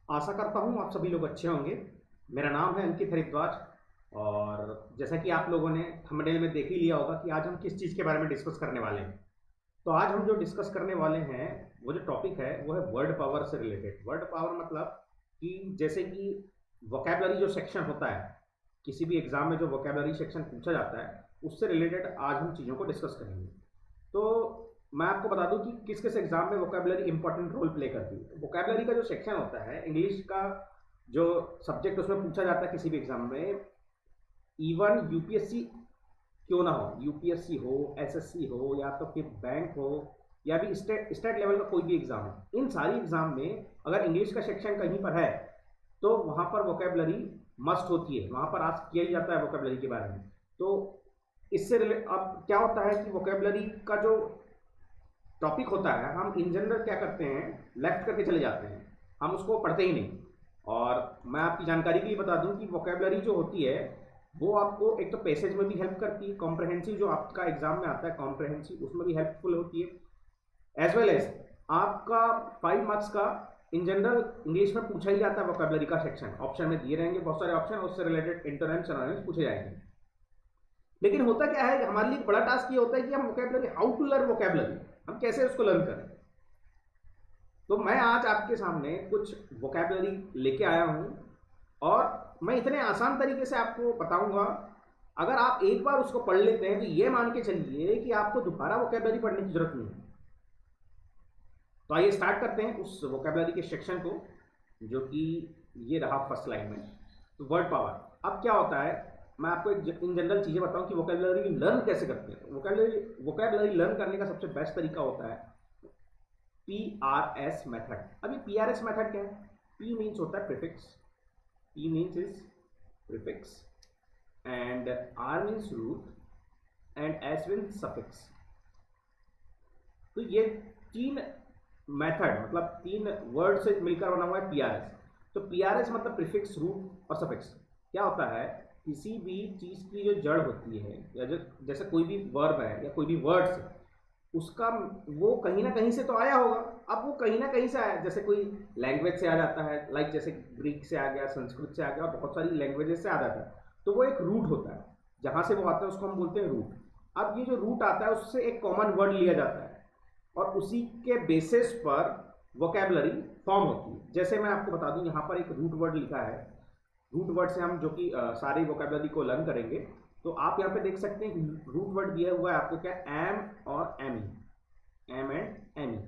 आशा करता हूँ आप सभी लोग अच्छे होंगे। मेरा नाम है अंकित हरिद्वाज। और जैसा कि आप लोगों ने थंबनेल में देख ही लिया होगा कि आज हम किस चीज़ के बारे में डिस्कस करने वाले हैं। तो आज हम जो डिस्कस करने वाले हैं, वो जो टॉपिक है वो है वर्ड पावर से रिलेटेड। वर्ड पावर मतलब कि जैसे कि वोकेबलरी जो सेक्शन होता है, किसी भी एग्जाम में जो वोकेबलरी सेक्शन पूछा जाता है, उससे रिलेटेड आज हम चीज़ों को डिस्कस करेंगे। तो मैं आपको बता दूं कि किस किस एग्जाम में वोकेबलरी इंपॉर्टेंट रोल प्ले करती है। वोकेबलरी का जो सेक्शन होता है, इंग्लिश का जो सब्जेक्ट उसमें पूछा जाता है किसी भी एग्जाम में, इवन यूपीएससी क्यों ना हो, यूपीएससी हो, एसएससी हो, या तो फिर बैंक हो, या भी स्टेट स्टेट लेवल का कोई भी एग्जाम हो, इन सारी एग्जाम में अगर इंग्लिश का सेक्शन कहीं पर है तो वहां पर वोकेबलरी मस्ट होती है, वहां पर आज किया ही जाता है वोकेबलरी के बारे में। तो इससे अब क्या होता है कि वोकेबलरी का जो टॉपिक होता है, हम इन जनरल क्या करते हैं, लेफ्ट करके चले जाते हैं, हम उसको पढ़ते ही नहीं। और मैं आपकी जानकारी के लिए बता दूं कि वोकेबलरी जो होती है वो आपको एक तो पैसेज में भी हेल्प करती है, कॉम्प्रहेंसिव जो आपका एग्जाम में आता है कॉम्प्रहेंसिव, उसमें भी हेल्पफुल होती है। एज वेल एज आपका 5 मार्क्स का इन जनरल इंग्लिश में पूछा ही जाता है वोकेबलरी का सेक्शन, ऑप्शन में दिए रहेंगे बहुत सारे ऑप्शन, उससे रिलेटेड इंटरनेम सिनोनिम्स पूछे जाएंगे। लेकिन होता क्या है, हमारे लिए बड़ा टास्क ये होता है कि हम vocabulary, how to learn vocabulary, हम कैसे उसको लर्न करें। तो मैं आज आपके सामने कुछ वोकेबलरी लेके आया हूं और मैं इतने आसान तरीके से आपको बताऊंगा, अगर आप एक बार उसको पढ़ लेते हैं तो ये मान के चलिए कि आपको दोबारा वोकेबलरी पढ़ने की जरूरत नहीं है। तो आइए स्टार्ट करते हैं उस वोकेबलरी के सेक्शन को, जो कि ये रहा फर्स्ट लाइन में। तो वर्ड पावर। अब क्या होता है, मैं आपको एक इन जनरल चीज़ें बताऊं कि वोकेबलरी लर्न कैसे करते हैं। वोकेबलरी लर्न करने का सबसे बेस्ट तरीका होता है PRS मेथड। अभी PRS मेथड क्या है? P मीन्स होता है prefix, P means is prefix, and R means root, and S means suffix. तो ये तीन मेथड, मतलब तीन वर्ड से मिलकर बना हुआ है PRS। तो PRS मतलब प्रीफिक्स, रूट और सफिक्स। क्या होता है, किसी भी चीज की जो जड़ होती है, या जो जैसे कोई भी वर्ब है या कोई भी वर्ड्स, उसका वो कहीं ना कहीं से तो आया होगा। अब वो कहीं ना कहीं से आया, जैसे कोई लैंग्वेज से आ जाता है, लाइक जैसे ग्रीक से आ गया, संस्कृत से आ गया, बहुत सारी लैंग्वेजेस से आ जाता है, तो वो एक रूट होता है, जहां से वो आता है उसको हम बोलते हैं रूट। अब ये जो रूट आता है उससे एक कॉमन वर्ड लिया जाता है और उसी के बेसिस पर वोकेबलरी फॉर्म होती है। जैसे मैं आपको बता दूं, यहाँ पर एक रूट वर्ड लिखा है, रूट वर्ड से हम जो कि सारी वोकेबलरी को लर्न करेंगे। तो आप यहाँ पे देख सकते हैं रूट वर्ड दिया हुआ है आपको, क्या, एम और M E, M and M E.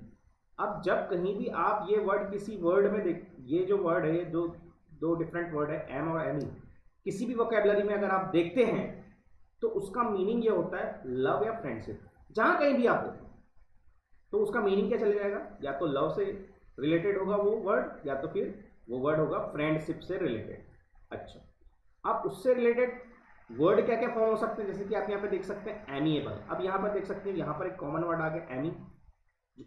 अब जब कहीं भी आप ये वर्ड किसी वर्ड में देख, ये जो वर्ड है, जो दो डिफरेंट वर्ड है एम और एम ई, किसी भी वोकेबलरी में अगर आप देखते हैं तो उसका मीनिंग ये होता है लव या फ्रेंडशिप। जहां कहीं भी आप हो तो उसका मीनिंग क्या चले जाएगा, या तो लव से रिलेटेड होगा वो वर्ड, या तो फिर वो वर्ड होगा फ्रेंडशिप से रिलेटेड। अच्छा, अब उससे रिलेटेड वर्ड क्या क्या फॉर्म हो सकते हैं, जैसे कि आप यहाँ पे देख सकते हैं एमिएबल। अब यहाँ पर देख सकते हैं, यहाँ पर एक कॉमन वर्ड आ गया एमी,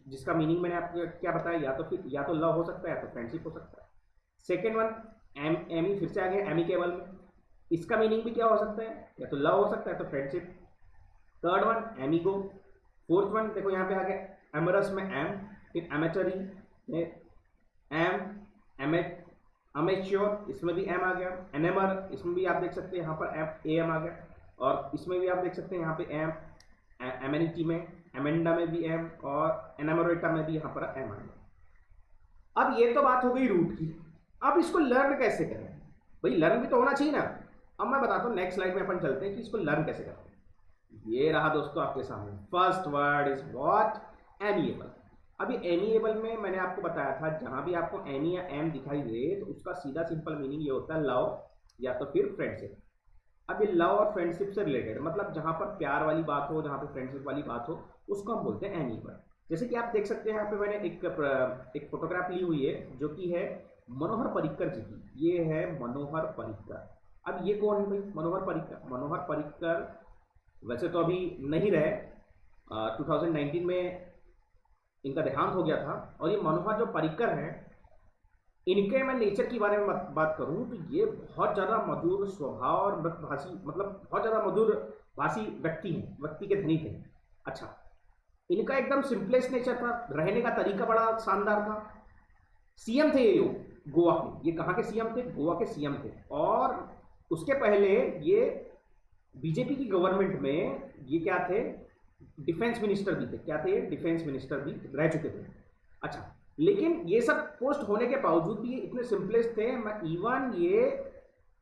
जिसका मीनिंग मैंने आपको क्या बताया, या तो फिर या तो लव हो सकता है या तो फ्रेंडशिप हो सकता है। सेकेंड वन एमी, फिर से आ गया एमिकेबल में, इसका मीनिंग भी क्या हो सकता है, या तो लव हो सकता है तो friendship. Third one amigo. Fourth one देखो यहाँ पे आ गया एमरस में एम, फिर एमेचरी में एम, एमेच अमेच्योर, इसमें भी एम आ गया। एनेमर, इसमें भी आप देख सकते हैं यहाँ पर एम, ए एम आ गया। और इसमें भी आप देख सकते हैं यहाँ पे एम, एमेनिटी में, एमेंडा में भी एम, और एनामोरेटा में भी यहाँ पर एम आ गया। अब ये तो बात हो गई रूट की। अब इसको लर्न कैसे करें, भाई लर्न भी तो होना चाहिए ना। अब मैं बताता हूँ, नेक्स्ट स्लाइड में अपन चलते हैं कि इसको लर्न कैसे करते हैं। ये रहा दोस्तों आपके सामने, first word is what, amiable. अभी एमिएबल में मैंने आपको बताया था, जहां भी आपको एमी या एम दिखाई दे तो उसका सीधा सिंपल मीनिंग ये होता है लव या तो फिर फ्रेंडशिप। अब ये लव और फ्रेंडशिप से रिलेटेड, मतलब जहां पर प्यार वाली बात हो, जहां पर फ्रेंडशिप वाली बात हो, उसको हम बोलते हैं एमिएबल। जैसे कि आप देख सकते हैं यहाँ पे मैंने एक फोटोग्राफ ली हुई है, जो कि है मनोहर पर्रिकर जी की। ये है मनोहर पर्रिकर। अब ये कौन है भाई मनोहर पर्रिकर? मनोहर पर्रिकर वैसे तो अभी नहीं रहे, 2019 में इनका देहांत हो गया था। और ये मनोहर जो पर्रिकर हैं, इनके मैं नेचर के बारे में बात करूं तो ये बहुत ज़्यादा मधुर स्वभाव और मृदभाषी, मतलब बहुत ज़्यादा मधुर भाषी व्यक्ति हैं, व्यक्ति के धनी थे। अच्छा, इनका एकदम सिंपलेस्ट नेचर था, रहने का तरीका बड़ा शानदार था। सीएम थे ये लोग, गोवा के, ये कहाँ के सीएम थे? गोवा के सीएम थे। और उसके पहले ये बीजेपी की गवर्नमेंट में ये क्या थे? डिफेंस मिनिस्टर भी थे। क्या थे? डिफेंस मिनिस्टर भी रह चुके थे। अच्छा, लेकिन ये सब पोस्ट होने के बावजूद भी ये इतने सिंपलेस्ट थे, मैं इवन ये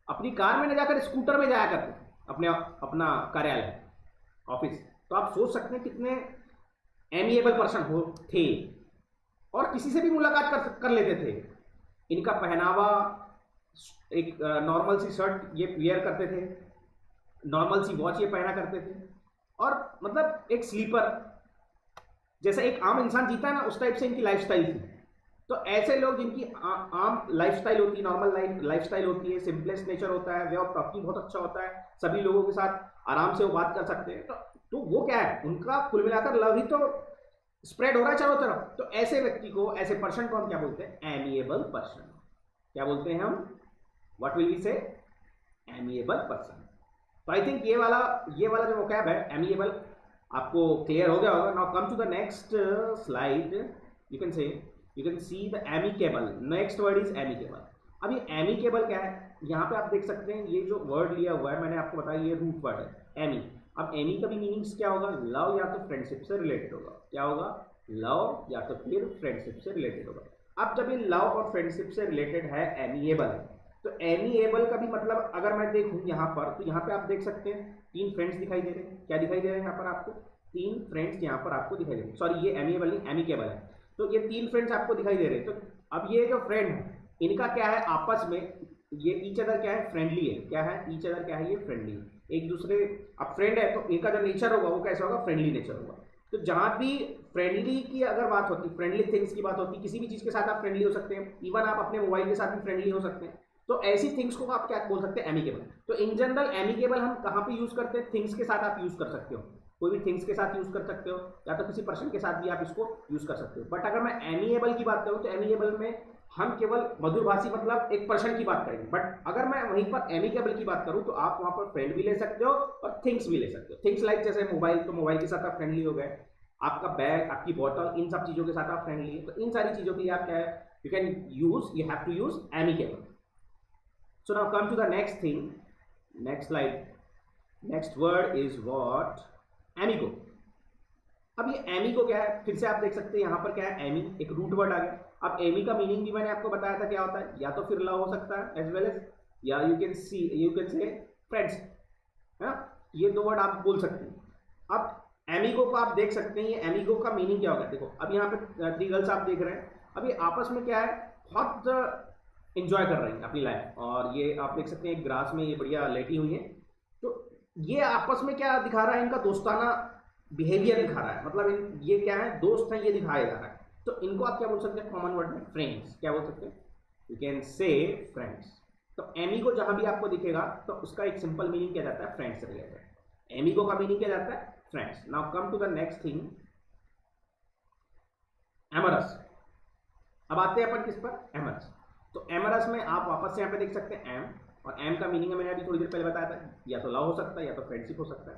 अपनी कार में न जाकर स्कूटर में जाया करते थे अपने अपना कार्यालय, ऑफिस। तो आप सोच सकते हैं कितने एमिएबल पर्सन हो थे, और किसी से भी मुलाकात कर लेते थे। इनका पहनावा, एक नॉर्मल सी शर्ट ये वियर करते थे, नॉर्मल सी वॉच ये पहना करते थे, और मतलब एक स्लीपर जैसा एक आम इंसान जीता है ना, उस टाइप से इनकी लाइफस्टाइल थी। तो ऐसे लोग जिनकी आम लाइफस्टाइल होती है, नॉर्मल लाइफस्टाइल होती है, सिंपलेस्ट नेचर होता है, वे ऑफ टॉकिंग बहुत अच्छा होता है, सभी लोगों के साथ आराम से वो बात कर सकते हैं, तो वो क्या है, उनका कुल मिलाकर लव ही तो स्प्रेड हो रहा है चारों तरफ। तो ऐसे व्यक्ति को, ऐसे पर्सन को हम क्या बोलते हैं? Amiable person. क्या बोलते हैं हम? व्हाट विल वी से? Amiable person. तो आई थिंक ये वाला जो वोकैब है एमिएबल, आपको क्लियर हो गया होगा। Now come to the next slide. You can see the amicable. Next word is amicable. अब ये एमिकेबल क्या है? यहाँ पे आप देख सकते हैं ये जो वर्ड लिया हुआ है, मैंने आपको बताया ये रूट वर्ड है एमी। अब एमी का भी मीनिंग्स क्या होगा? लव या तो फ्रेंडशिप से रिलेटेड होगा। क्या होगा? लव या तो फिर फ्रेंडशिप से रिलेटेड होगा। अब जब ये लव और फ्रेंडशिप से रिलेटेड है, एमिएबल है, तो एमिएबल का भी मतलब अगर मैं देखूं यहाँ पर, तो यहाँ पे आप देख सकते हैं 3 फ्रेंड्स दिखाई दे रहे हैं। क्या दिखाई दे रहे हैं यहाँ पर आपको? 3 फ्रेंड्स यहाँ पर आपको दिखाई दे रहे हैं। सॉरी, ये एमिएबल नहीं, एमिकेबल है। तो ये 3 फ्रेंड्स आपको दिखाई दे रहे हैं। तो अब ये जो फ्रेंड है, इनका क्या है आपस में, ये ईच अदर क्या है? फ्रेंडली है। क्या है? ईच अदर क्या है? ये फ्रेंडली है एक दूसरे। अब फ्रेंड है तो इनका जो नेचर होगा वो कैसा होगा? फ्रेंडली नेचर होगा। तो जहां भी फ्रेंडली की अगर बात होती, फ्रेंडली थिंग्स की बात होती, किसी भी चीज के साथ आप फ्रेंडली हो सकते हैं, इवन आप अपने मोबाइल के साथ भी फ्रेंडली हो सकते हैं। तो ऐसी थिंग्स को आप क्या बोल सकते हैं? एमिकेबल। तो इन जनरल एमिकेबल हम कहाँ पे यूज करते हैं? थिंग्स के साथ आप यूज कर सकते हो, कोई भी थिंग्स के साथ यूज कर सकते हो, या तो किसी पर्सन के साथ भी आप इसको यूज कर सकते हो। बट अगर मैं एमिएबल की बात करूं तो एमिएबल में हम केवल मधुरभाषी मतलब एक पर्सन की बात करेंगे। बट अगर मैं वहीं पर एमिकेबल की बात करूं तो आप वहां पर फ्रेंड भी ले सकते हो और थिंग्स भी ले सकते हो। थिंग्स लाइक जैसे मोबाइल, तो मोबाइल के साथ आप फ्रेंडली हो गए, आपका बैग, आपकी बॉटल, इन सब चीजों के साथ आप फ्रेंडली है। तो इन सारी चीजों के लिए आप क्या है? You can use, you have to use amicable. So now come to the next thing, next slide. Next word is what? Amigo. अब ये एमिगो क्या है? फिर से आप देख सकते हैं यहाँ पर क्या है? एमी, एक रूट वर्ड आ गया। अब एमी का मीनिंग भी मैंने आपको बताया था क्या होता है, या तो फिर लव हो सकता है एज वेल एज, या यू कैन से फ्रेंड्स, है ना? ये 2 वर्ड आप बोल सकते हैं। अब एमिगो को आप देख सकते हैं, ये एमिगो का मीनिंग क्या होगा? देखो अब यहाँ पे 3 गर्ल्स आप देख रहे हैं, अब ये आपस में क्या है? बहुत इंजॉय कर रही हैं अपनी लाइफ। और ये आप देख सकते हैं ग्रास में ये बढ़िया लेटी हुई है। तो ये आपस में क्या दिखा रहा है? इनका दोस्ताना बिहेवियर दिखा रहा है, मतलब ये क्या है? दोस्त हैं, ये दिखाया जा रहा है। तो इनको आप क्या बोल सकते हैं कॉमन वर्ड में? फ्रेंड्स। क्या बोल सकते हैं? You can say friends. तो एमिगो जहां भी आपको दिखेगा तो उसका एक सिंपल मीनिंग क्या जाता है? फ्रेंड्स से रिलेटेड। एमिगो का मीनिंग क्या जाता है? Friends. Now come to the next thing, amorous. अब आते हैं अपन किस पर? एमरस। तो एमरस में आप वापस से यहाँ पे देख सकते हैं एम, और एम का मीनिंग है मैंने अभी थोड़ी देर पहले बताया था, या तो लव हो सकता है या तो फ्रेंडशिप हो सकता है।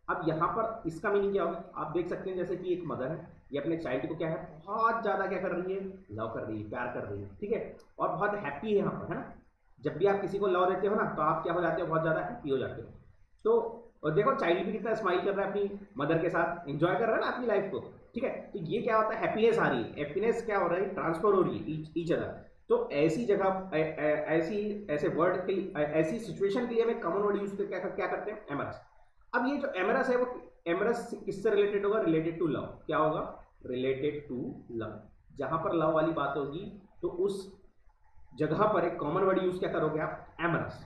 अब यहाँ पर इसका मीनिंग क्या होगा? आप देख सकते हैं जैसे कि एक मदर है, ये अपने चाइल्ड को क्या है? बहुत ज्यादा क्या कर रही है? लव कर रही है, प्यार कर रही है, ठीक है, और बहुत हैप्पी है यहाँ पर, है ना? जब भी आप किसी को लव देते हो ना, तो आप क्या हो जाते हो? बहुत ज्यादा हैप्पी हो जाते हो। तो और देखो चाइल्ड भी कितना स्माइल कर रहा है अपनी मदर के साथ, एंजॉय कर रहा है ना अपनी लाइफ को, ठीक है। तो ये क्या होता है? हैप्पीनेस आ रही है, हैप्पीनेस क्या हो रहा है? ट्रांसफर हो रही है ईच अदर। तो ऐसी जगह ऐसे वर्ड की ऐसी सिचुएशन के लिए हमें कॉमन वर्ड यूज करके क्या करते हैं? एमरस। अब ये जो एमरस है वो एमरस किससे रिलेटेड होगा? Related to love. क्या होगा? Related to love. जहां पर लव वाली बात होगी तो उस जगह पर एक कॉमन वर्ड यूज क्या करोगे आप? एमरस।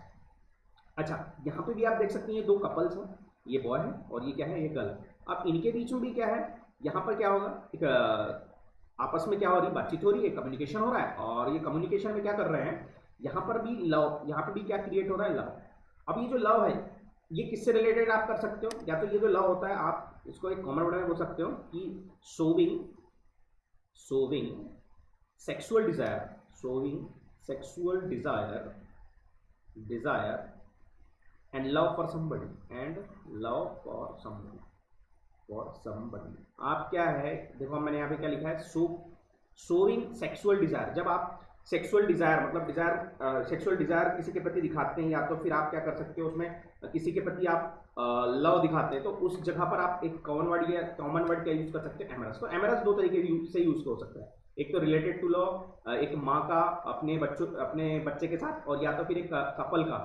अच्छा, यहाँ पे भी आप देख सकते हैं ये 2 कपल्स हैं, ये बॉय है और ये क्या है? ये गर्ल। अब इनके बीच में भी क्या है? यहाँ पर क्या होगा? एक आपस में क्या हो रही? बातचीत हो रही है, कम्युनिकेशन हो रहा है, और ये कम्युनिकेशन में क्या कर रहे हैं? यहाँ पर भी लव, यहाँ पर भी क्या क्रिएट हो रहा है? लव। अब ये जो लव है ये किससे रिलेटेड आप कर सकते हो? या तो ये जो लव होता है आप इसको एक कॉमन वर्ड में बोल सकते हो कि sowing sexual desire, sowing sexual desire and love for somebody, आप क्या है? देखो मैंने यहाँ पे क्या लिखा है? Sowing sexual desire. जब आप सेक्सुअल डिजायर, मतलब डिजायर, सेक्सुअल डिजायर किसी के प्रति दिखाते हैं, या तो फिर आप क्या कर सकते हो उसमें किसी के प्रति आप लव दिखाते हैं, तो उस जगह पर आप एक कॉमन वर्ड क्या यूज कर सकते हैं, एमरस। तो एमरस दो तरीके से यूज हो सकता है, एक तो रिलेटेड टू लव, एक माँ का अपने बच्चे के साथ, और या तो फिर एक कपल का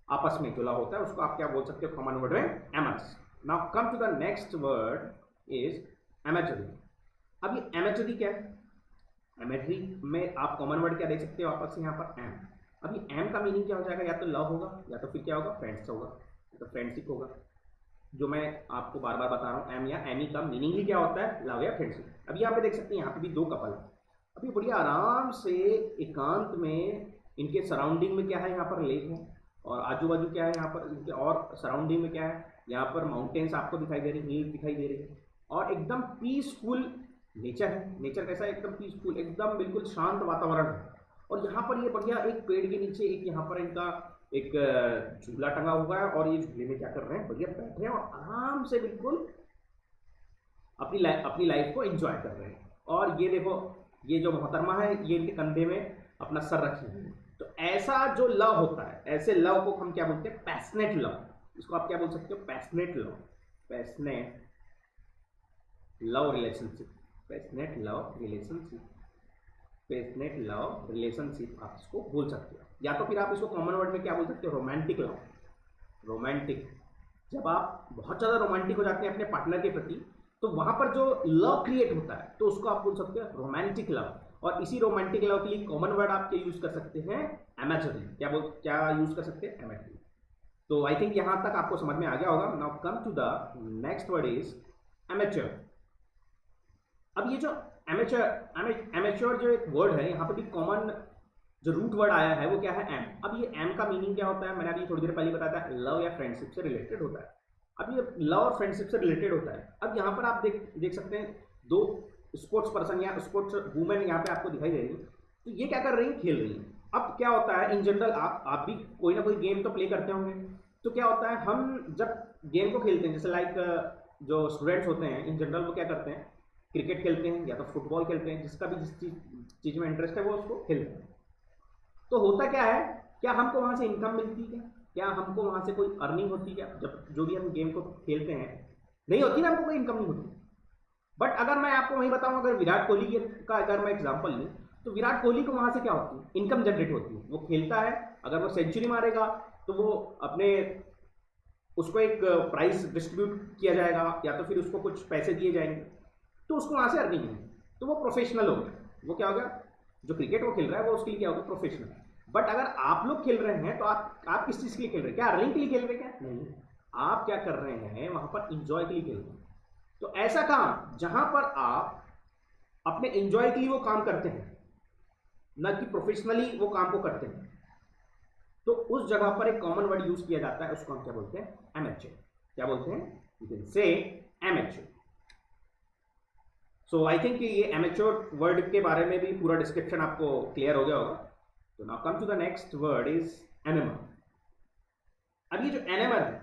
आपस में जो लव होता है उसको आप क्या बोल सकते हो कॉमन वर्ड में, amorous. Now come to the next word is amatory. अब ये एमेचुरी क्या है, एमेचुरी में आप कॉमन वर्ड क्या देख सकते हो आपस में यहाँ पर, एम। अब ये एम का मीनिंग क्या हो जाएगा, या तो लव होगा, या तो फिर क्या होगा, फ्रेंड्स होगा, या तो फ्रेंडशिप होगा, जो मैं आपको बार बार बता रहा हूँ। एम या एमी का मीनिंग ही क्या होता है, लव या फ्रेंडशिप। अब यहाँ पे देख सकते हैं, यहाँ पे भी दो कपल है। अभी बढ़िया आराम से एकांत में इनके सराउंडिंग में क्या है, यहाँ पर लेक है, और आजू बाजू क्या है यहाँ पर इनके, और सराउंडिंग में क्या है, यहाँ पर माउंटेन्स आपको दिखाई दे रही, हिल्स दिखाई दे रही है, और एकदम पीसफुल नेचर है। नेचर कैसा है, एकदम पीसफुल, एकदम बिल्कुल शांत वातावरण है। और यहाँ पर ये बढ़िया एक पेड़ के नीचे एक यहाँ पर इनका एक झूला टंगा हुआ है, और ये झूले में क्या कर रहे हैं, बढ़िया बैठे हैं और आराम से बिल्कुल अपनी लाइफ को एंजॉय कर रहे हैं। और ये देखो, ये जो मोहतरमा है ये इनके कंधे में अपना सर रखी है। तो ऐसा जो लव होता है, ऐसे लव को हम क्या बोलते हैं, पैशनेट लव। इसको आप क्या बोल सकते हो, passionate love, passionate love relationship, passionate love relationship, passionate love relationship आप इसको बोल सकते हो। या तो फिर आप इसको कॉमन वर्ड में क्या बोल सकते हो, रोमांटिक लव। रोमांटिक, जब आप बहुत ज़्यादा रोमांटिक हो जाते हैं अपने पार्टनर के प्रति, तो वहां पर जो लव क्रिएट होता है तो उसको आप बोल सकते हो रोमांटिक लव। और इसी रोमांटिक लव के लिए कॉमन वर्ड आप क्या यूज कर सकते हैं, एमेचुरी। क्या यूज कर सकते हैं, एमेचुरी। तो आई थिंक यहां तक आपको समझ में आ गया होगा। Now come to the next word is amateur. अब ये जो एमेच्योर जो एक वर्ड है, यहाँ पर भी कॉमन जो रूट वर्ड आया है वो क्या है, एम। अब ये एम का मीनिंग क्या होता है, मैंने अभी थोड़ी देर पहले बताया था, लव या फ्रेंडशिप से रिलेटेड होता है। अब ये लव और फ्रेंडशिप से रिलेटेड होता है। अब यहाँ पर आप देख सकते हैं दो स्पोर्ट्स पर्सन या स्पोर्ट्स वुमेन यहाँ पे आपको दिखाई दे रही है। तो ये क्या कर रही है, खेल रही है। अब क्या होता है, इन जनरल आप भी कोई ना कोई गेम तो प्ले करते होंगे। तो क्या होता है, हम जब गेम को खेलते हैं, जैसे लाइक जो स्टूडेंट्स होते हैं इन जनरल वो क्या करते हैं, क्रिकेट खेलते हैं या तो फुटबॉल खेलते हैं, जिसका भी जिस चीज़ में इंटरेस्ट है वो उसको खेलते हैं। तो होता क्या है, क्या हमको वहाँ से इनकम मिलती है, क्या हमको वहाँ से कोई अर्निंग होती है, जब जो भी हम गेम को खेलते हैं, नहीं होती ना, हमको कोई इनकम नहीं होती। बट अगर मैं आपको वही बताऊं, अगर विराट कोहली का अगर मैं एग्जांपल लूँ, तो विराट कोहली को वहाँ से क्या होती है, इनकम जनरेट होती है। वो खेलता है, अगर वो सेंचुरी मारेगा तो वो अपने उसको एक प्राइज डिस्ट्रीब्यूट किया जाएगा, या तो फिर उसको कुछ पैसे दिए जाएंगे, तो उसको वहाँ से अर्निंग है। तो वो प्रोफेशनल हो गया। वो क्या होगा, जो क्रिकेट वो खेल रहा है वो उसके लिए क्या होगा, प्रोफेशनल। बट अगर आप लोग खेल रहे हैं तो आप किस चीज़ के लिए खेल रहे हैं, क्या अर्निंग के लिए खेल रहे हैं, क्या नहीं, आप क्या कर रहे हैं, वहाँ पर इंजॉय के लिए खेल रहे हैं। तो ऐसा काम जहाँ पर आप अपने इंजॉय के लिए वो काम करते हैं, न कि प्रोफेशनली वो काम को करते हैं, तो उस जगह पर एक कॉमन वर्ड यूज किया जाता है, उसको हम क्या बोलते हैं, एमेच्योर। क्या बोलते हैं, you can say amateur. So I think ये एमेच्योर वर्ड के बारे में भी पूरा डिस्क्रिप्शन आपको क्लियर हो गया होगा। तो now come to the next word is enamour. अब ये जो एनेमर है,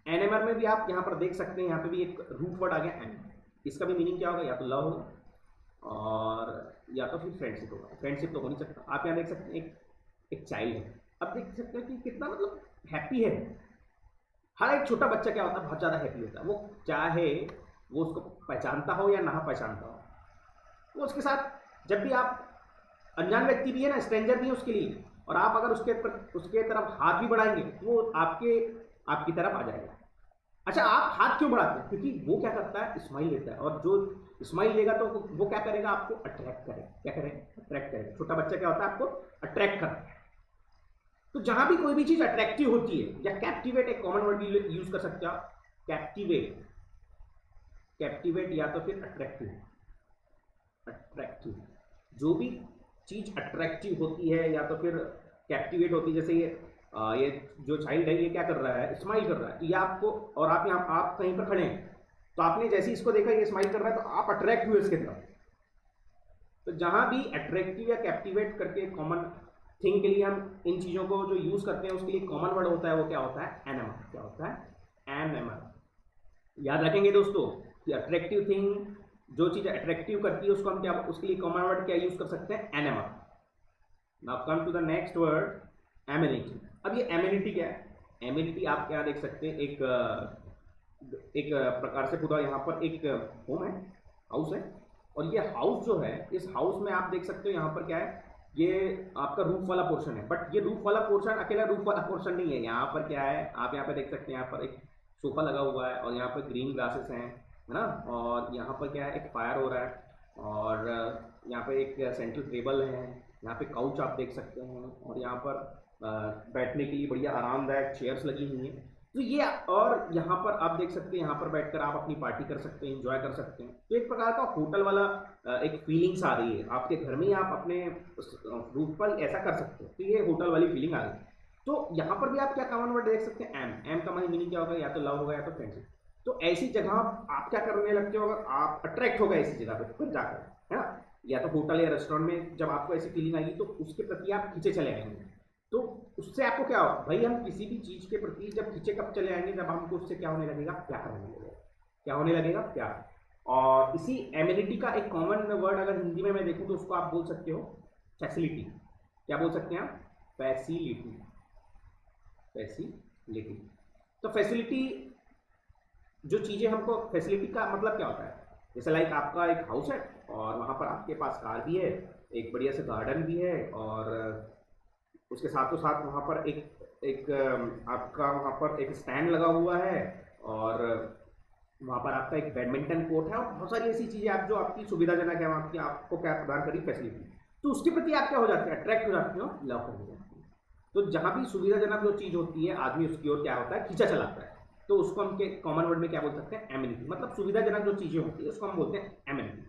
एनेमर में भी आप यहाँ पर देख सकते हैं, यहाँ पे भी एक रूट वर्ड आ गया एन। इसका भी मीनिंग क्या होगा, या तो लव होगा और या तो फिर फ्रेंडशिप होगा। फ्रेंडशिप तो हो नहीं सकता। आप यहाँ देख सकते हैं एक चाइल्ड है। अब देख सकते हैं कि कितना मतलब हैप्पी है। हर एक छोटा बच्चा क्या होता है, बहुत ज़्यादा हैप्पी होता है। वो चाहे वो उसको पहचानता हो या ना पहचानता हो, वो उसके साथ जब भी आप अनजान व्यक्ति भी है ना, स्ट्रेंजर भी है उसके लिए, और आप अगर उसके तरफ हाथ भी बढ़ाएंगे वो आपकी तरफ आ जाएगा। अच्छा, आप हाथ क्यों बढ़ाते हैं, क्योंकि वो क्या करता है, स्माइल देता है, और जो स्माइल देगा तो वो क्या करेगा, आपको अट्रैक्ट करेगा। क्या करेगा, अट्रैक्ट करेगा। छोटा बच्चा क्या होता है, आपको अट्रैक्ट करता है। तो जहां भी कोई भी चीज अट्रैक्टिव होती है, या कैप्टिवेट एक कॉमन वर्ड यूज कर सकते हो आप, कैप्टिवेट या तो फिर अट्रैक्टिव। जो भी चीज अट्रैक्टिव होती है या तो फिर कैप्टिवेट होती है, जैसे ये जो चाइल्ड है ये क्या कर रहा है, स्माइल कर रहा है। ये आपको, और आप कहीं पर खड़े हैं तो आपने जैसे ही इसको देखा ये स्माइल कर रहा है तो आप अट्रैक्ट हुए इसके तरफ। तो जहां भी अट्रैक्टिव या कैप्टिवेट करके कॉमन थिंग के लिए हम इन चीज़ों को जो यूज़ करते हैं उसके लिए कॉमन वर्ड होता है, वो क्या होता है, एनेमर। क्या होता है, एनेमर। याद रखेंगे दोस्तों कि अट्रैक्टिव थिंग, जो चीज़ अट्रैक्टिव करती है उसको हम क्या, उसके लिए कॉमन वर्ड क्या यूज़ कर सकते हैं, enamour. Now come to the next word amenity. अब ये एमिनिटी क्या है? एमिनिटी आप क्या देख सकते हैं, एक प्रकार से खुदा यहाँ पर एक होम है, हाउस है, और ये हाउस जो है, इस हाउस में आप देख सकते हो यहाँ पर क्या है, ये आपका रूफ वाला पोर्शन है। बट ये रूफ वाला पोर्शन अकेला रूफ वाला पोर्शन नहीं है। यहाँ पर क्या है, आप यहाँ पे देख सकते हैं, यहाँ पर एक सोफा लगा हुआ है और यहाँ पर ग्रीन ग्रासेस हैं, है ना, और यहाँ पर क्या है, एक फायर हो रहा है, और यहाँ पे एक सेंट्रल टेबल है, यहाँ पे काउच आप देख सकते हैं, और यहाँ पर बैठने के लिए बढ़िया आरामदायक चेयर्स लगी हुई हैं। तो ये, और यहाँ पर आप देख सकते हैं, यहाँ पर बैठकर आप अपनी पार्टी कर सकते हैं, एंजॉय कर सकते हैं। तो एक प्रकार का होटल वाला एक फीलिंग्स आ रही है आपके घर में ही, आप अपने रूफ पर ऐसा कर सकते हो, तो ये होटल वाली फीलिंग आ रही है। तो यहाँ पर भी आप क्या कॉमन वर्ड देख सकते हैं, एम। एम का मीनिंग क्या होगा, या तो लव होगा या तो फ्रेंडशिप। तो ऐसी जगह आप क्या करने लगते हो, अगर आप अट्रैक्ट हो गए ऐसी जगह पर फिर जाकर, है ना, या तो होटल या रेस्टोरेंट में जब आपको ऐसी फीलिंग आएगी तो उसके प्रति आप खींचे चले आएंगे। तो उससे आपको क्या होगा भाई, हम किसी भी चीज के प्रति जब खींचे कब चले आएंगे, जब हमको उससे क्या होने लगेगा, प्यार होने लगेगा। क्या होने लगेगा, प्यार। और इसी एमिनिटी का एक कॉमन वर्ड अगर हिंदी में मैं देखूं तो उसको आप बोल सकते हो फैसिलिटी। क्या बोल सकते हैं आप, फैसिलिटी। फैसिलिटी। तो फैसिलिटी, जो चीजें हमको, फैसिलिटी का मतलब क्या होता है, जैसे लाइक आपका एक हाउस है और वहां पर आपके पास कार भी है, एक बढ़िया से गार्डन भी है, और उसके साथों साथ वहाँ पर एक आपका वहाँ पर एक स्टैंड लगा हुआ है, और वहाँ पर आपका एक बैडमिंटन कोर्ट है, और बहुत सारी ऐसी चीज़ें आप जो आपकी सुविधाजनक है, वहाँ की आपको क्या प्रदान करी, फैसिलिटी। तो उसके प्रति आप क्या हो जाते हैं, अट्रैक्ट हो जाते हो, लव हो जाते हैं। तो जहाँ भी सुविधाजनक जो चीज़ होती है, आदमी उसकी ओर क्या होता है, खींचा चलाता है। तो उसको हम कॉमन वर्ड में क्या बोल सकते हैं, एमिनिटी। मतलब सुविधाजनक जो चीज़ें होती है उसको हम बोलते हैं एमिनिटी।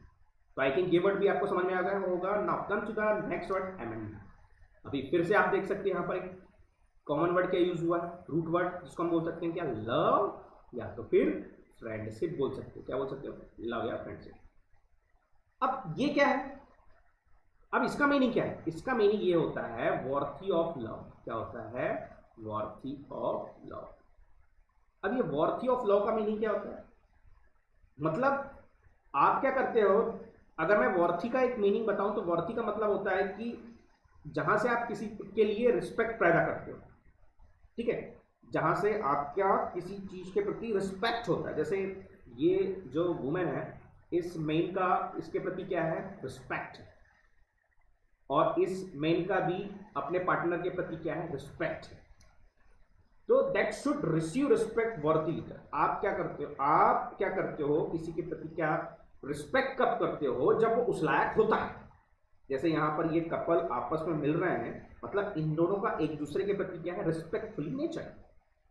तो आई थिंक ये वर्ड भी आपको समझ में आ गया होगा। Now come to the next word, amenity. अभी फिर से आप देख सकते हैं यहाँ पर एक कॉमन वर्ड क्या यूज हुआ है, रूट वर्ड, जिसको हम बोल सकते हैं क्या, लव या तो फिर फ्रेंडशिप बोल सकते हो। क्या बोल सकते हो, लव या फ्रेंडशिप। अब ये क्या है, अब इसका मीनिंग क्या है, इसका मीनिंग ये होता है वॉर्थी ऑफ लव। क्या होता है, वॉर्थी ऑफ लव। अब ये वॉर्थी ऑफ लव का मीनिंग क्या होता है, मतलब आप क्या करते हो, अगर मैं वॉर्थी का एक मीनिंग बताऊं तो वॉर्थी का मतलब होता है कि जहां से आप किसी के लिए रिस्पेक्ट पैदा करते हो, ठीक है, जहां से आपका किसी चीज के प्रति रिस्पेक्ट होता है। जैसे ये जो वुमेन है, इस मेन का इसके प्रति क्या है, रिस्पेक्ट, और इस मेन का भी अपने पार्टनर के प्रति क्या है, रिस्पेक्ट। तो दैट शुड रिसीव रिस्पेक्ट वर्दी। आप क्या करते हो, आप क्या करते हो, किसी के प्रति क्या रिस्पेक्ट कब करते हो, जब वो उस लायक होता है। जैसे यहाँ पर ये कपल आपस में मिल रहे हैं, मतलब इन दोनों का एक दूसरे के प्रति क्या है, रिस्पेक्टफुली नेचर।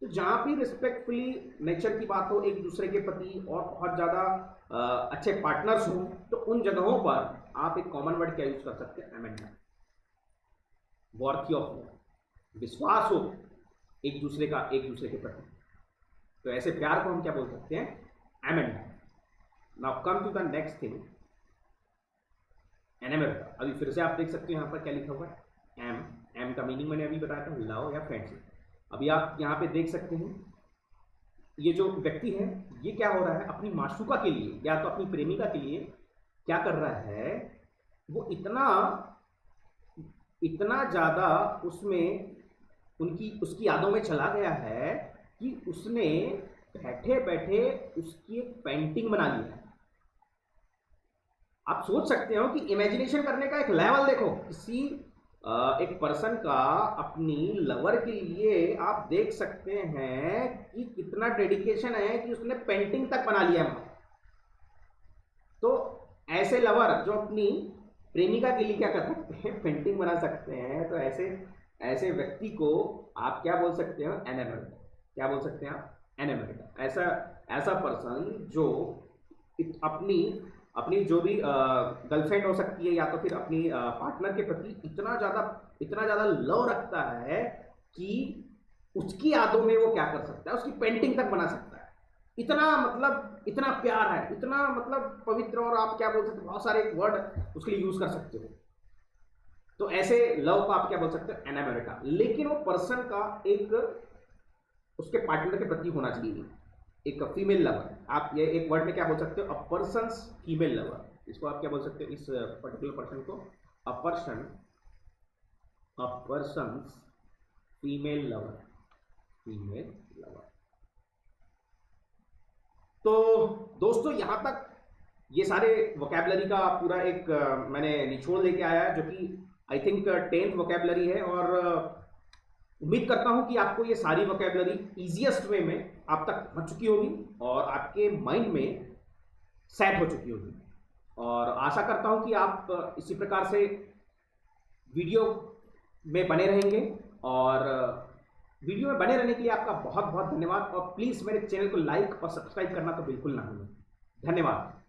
तो जहाँ भी रिस्पेक्टफुली नेचर की बात हो एक दूसरे के प्रति, और बहुत ज़्यादा अच्छे पार्टनर्स हो, तो उन जगहों पर आप एक कॉमन वर्ड क्या यूज कर सकते हैं, अमेंडमेंट। वॉर्थी ऑफ, विश्वास हो एक दूसरे का एक दूसरे के प्रति, तो ऐसे प्यार को हम क्या बोल सकते हैं, amendment. Now come to the next thing, एनेमेरिका। अभी फिर से आप देख सकते हो यहाँ पर क्या लिखा हुआ है, एम। एम का मीनिंग मैंने अभी बताया था, लव या फ्रेंडशिप। अभी आप यहाँ पे देख सकते हैं, ये जो व्यक्ति है ये क्या हो रहा है, अपनी माशुका के लिए या तो अपनी प्रेमिका के लिए क्या कर रहा है, वो इतना इतना ज्यादा उसमें उसकी यादों में चला गया है कि उसने बैठे बैठे उसकी एक पेंटिंग बना ली है। आप सोच सकते हो कि इमेजिनेशन करने का एक लेवल देखो, किसी एक पर्सन का अपनी लवर के लिए आप देख सकते हैं कि कितना डेडिकेशन है कि उसने पेंटिंग तक बना लिया है। तो ऐसे लवर जो अपनी प्रेमिका के लिए क्या कर सकते हैं, पेंटिंग बना सकते हैं, तो ऐसे ऐसे व्यक्ति को आप क्या बोल सकते हो, एनेमर्ड। क्या बोल सकते हैं आप, एनेमर्ड। ऐसा ऐसा पर्सन जो अपनी अपनी जो भी गर्लफ्रेंड हो सकती है या तो फिर अपनी पार्टनर के प्रति इतना ज़्यादा लव रखता है कि उसकी यादों में वो क्या कर सकता है, उसकी पेंटिंग तक बना सकता है। इतना मतलब इतना प्यार है, इतना मतलब पवित्र, और आप क्या बोल सकते हो, बहुत सारे वर्ड उसके लिए यूज कर सकते हो। तो ऐसे लव को आप क्या बोल सकते हो, एनामेरिका। लेकिन वो पर्सन का एक उसके पार्टनर के प्रति होना चाहिए, एक फीमेल लवर। आप ये एक वर्ड में क्या बोल सकते हो, अ पर्सन्स फीमेल लवर। इसको आप क्या बोल सकते हो, इस पर्टिकुलर पर्सन को a person a person's female lover, female lover। तो दोस्तों यहां तक ये सारे वोकैबलरी का पूरा एक मैंने निचोड़ लेके आया है, जो कि आई थिंक 10th वोकैबलरी है, और उम्मीद करता हूं कि आपको ये सारी वोकैबलरी इजीएस्ट वे में आप तक पहुंच चुकी होगी और आपके माइंड में सेट हो चुकी होगी। और आशा करता हूं कि आप इसी प्रकार से वीडियो में बने रहेंगे, और वीडियो में बने रहने के लिए आपका बहुत बहुत धन्यवाद। और प्लीज़ मेरे चैनल को लाइक और सब्सक्राइब करना तो बिल्कुल ना भूलें। धन्यवाद।